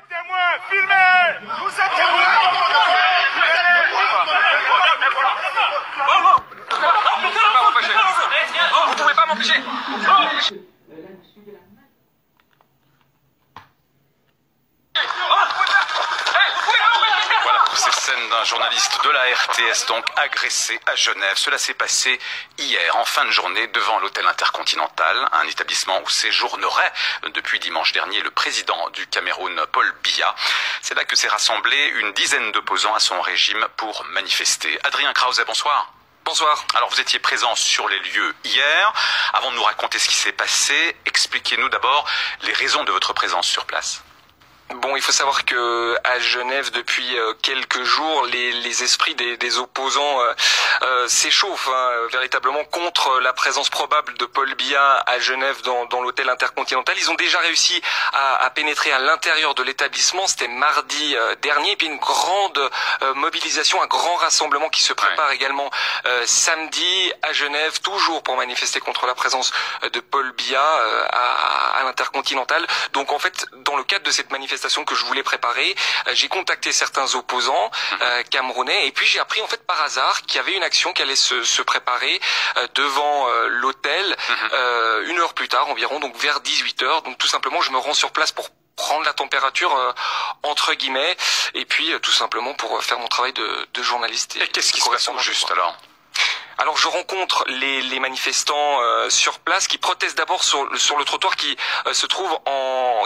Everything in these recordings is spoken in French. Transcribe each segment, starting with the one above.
êtes témoins, filmez. Vous êtes témoins. Vous pouvez pas m'empêcher. Voilà pour ces scènes d'un journaliste de la RTS donc agressé à Genève. Cela s'est passé hier en fin de journée devant l'hôtel Intercontinental, un établissement où séjournerait depuis dimanche dernier le président du Cameroun, Paul Biya. C'est là que s'est rassemblé une dizaine d'opposants à son régime pour manifester. Adrien Krause, bonsoir. Bonsoir. Alors vous étiez présent sur les lieux hier. Avant de nous raconter ce qui s'est passé, expliquez-nous d'abord les raisons de votre présence sur place. Bon, il faut savoir que à Genève, depuis quelques jours, les esprits des opposants s'échauffent véritablement contre la présence probable de Paul Biya à Genève dans l'hôtel Intercontinental. Ils ont déjà réussi à pénétrer à l'intérieur de l'établissement. C'était mardi dernier. Et puis une grande mobilisation, un grand rassemblement qui se prépare également samedi à Genève, toujours pour manifester contre la présence de Paul Biya à l'Intercontinental. Donc en fait, dans le cadre de cette manifestation que je voulais préparer, j'ai contacté certains opposants camerounais et puis j'ai appris en fait par hasard qu'il y avait une action qui allait se préparer devant l'hôtel 1 heure plus tard environ, donc vers 18h. Donc tout simplement je me rends sur place pour prendre la température entre guillemets et puis tout simplement pour faire mon travail de journaliste. Et qu'est-ce qui se passe au juste alors ? Alors je rencontre les manifestants sur place qui protestent d'abord sur le trottoir qui se trouve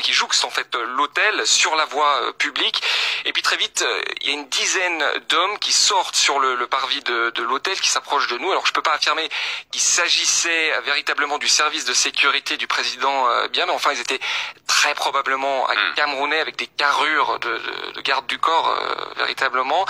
qui jouxte en fait l'hôtel sur la voie publique, et puis très vite il y a une dizaine d'hommes qui sortent sur le parvis de l'hôtel, qui s'approchent de nous. Alors je peux pas affirmer qu'il s'agissait véritablement du service de sécurité du président Biya, mais enfin ils étaient très probablement camerounais avec des carrures de garde du corps véritablement.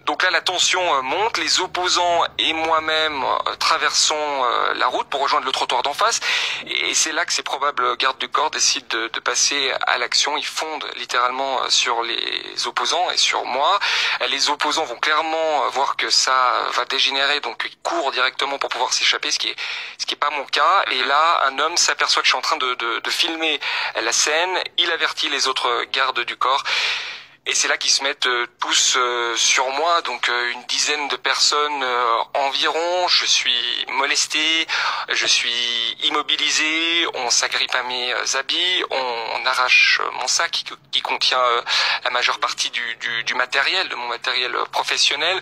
Donc là, la tension monte, les opposants et moi-même traversons la route pour rejoindre le trottoir d'en face. Et c'est là que ces probables gardes du corps décident de passer à l'action. Ils fondent littéralement sur les opposants et sur moi. Les opposants vont clairement voir que ça va dégénérer, donc ils courent directement pour pouvoir s'échapper, ce qui est pas mon cas. Et là, un homme s'aperçoit que je suis en train de filmer la scène. Il avertit les autres gardes du corps. Et c'est là qu'ils se mettent tous sur moi, donc une dizaine de personnes environ. Je suis molesté, je suis immobilisé, on s'agrippe à mes habits, on arrache mon sac qui contient la majeure partie du matériel, de mon matériel professionnel.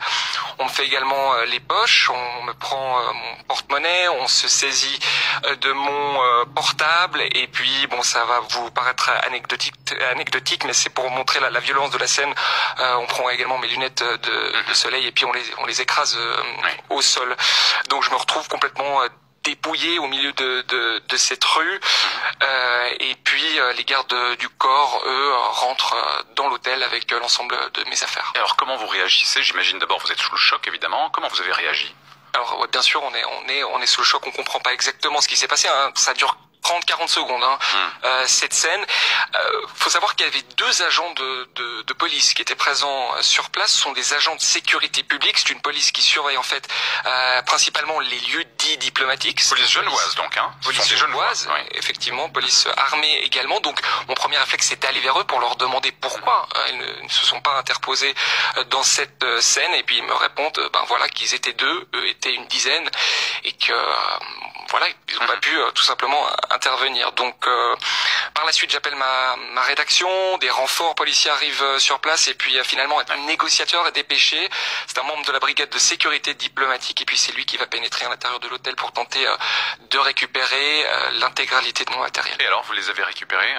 On me fait également les poches, on me prend mon porte-monnaie, on se saisit de mon portable, et puis bon, ça va vous paraître anecdotique, mais c'est pour montrer la violence de la scène. On prend également mes lunettes de soleil et puis on les écrase au sol. Donc je me retrouve complètement dépouillé au milieu de cette rue, et puis les gardes du corps, eux, rentrent dans l'hôtel avec l'ensemble de mes affaires. Et alors comment vous réagissez ? J'imagine d'abord vous êtes sous le choc évidemment. Comment vous avez réagi ? Alors ouais, bien sûr on est sous le choc, on comprend pas exactement ce qui s'est passé, ça dure 30-40 secondes cette scène. Faut savoir qu'il y avait 2 agents de police qui étaient présents sur place. Ce sont des agents de sécurité publique. C'est une police qui surveille en fait principalement les lieux dits diplomatiques. Police genevoise donc, hein. Police genevoise, effectivement, police armée également. Donc mon premier réflexe c'est d'aller vers eux pour leur demander pourquoi ils ne se sont pas interposés dans cette scène, et puis ils me répondent voilà qu'ils étaient 2, eux étaient une dizaine, et que voilà, ils n'ont pas pu tout simplement intervenir. Donc par la suite j'appelle ma rédaction, des renforts policiers arrivent sur place, et puis finalement un négociateur est dépêché. C'est un membre de la brigade de sécurité diplomatique, et puis c'est lui qui va pénétrer à l'intérieur de l'hôtel pour tenter de récupérer l'intégralité de mon matériel. Et alors vous les avez récupérés,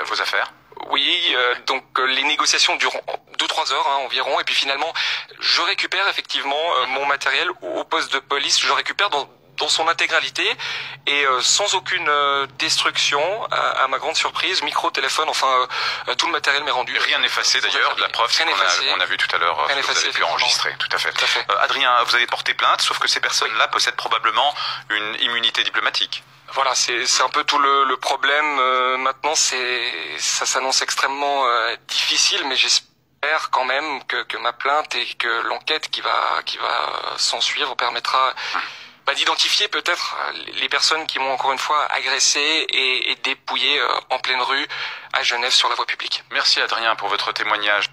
vos affaires ? Oui, donc les négociations durent 2-3 heures environ, et puis finalement je récupère effectivement mon matériel au poste de police. Je récupère dans son intégralité et sans aucune destruction, à ma grande surprise. Micro, téléphone, tout le matériel m'est rendu. Rien effacé d'ailleurs, de la preuve qu'on a vu tout à l'heure, que vous avez pu enregistrer. Tout à fait. Adrien, vous avez porté plainte, sauf que ces personnes-là possèdent probablement une immunité diplomatique. Voilà, c'est un peu tout le problème maintenant. Ça s'annonce extrêmement difficile, mais j'espère quand même que ma plainte et que l'enquête qui va s'en suivre permettra d'identifier peut-être les personnes qui m'ont encore une fois agressé et dépouillé en pleine rue à Genève sur la voie publique. Merci Adrien pour votre témoignage.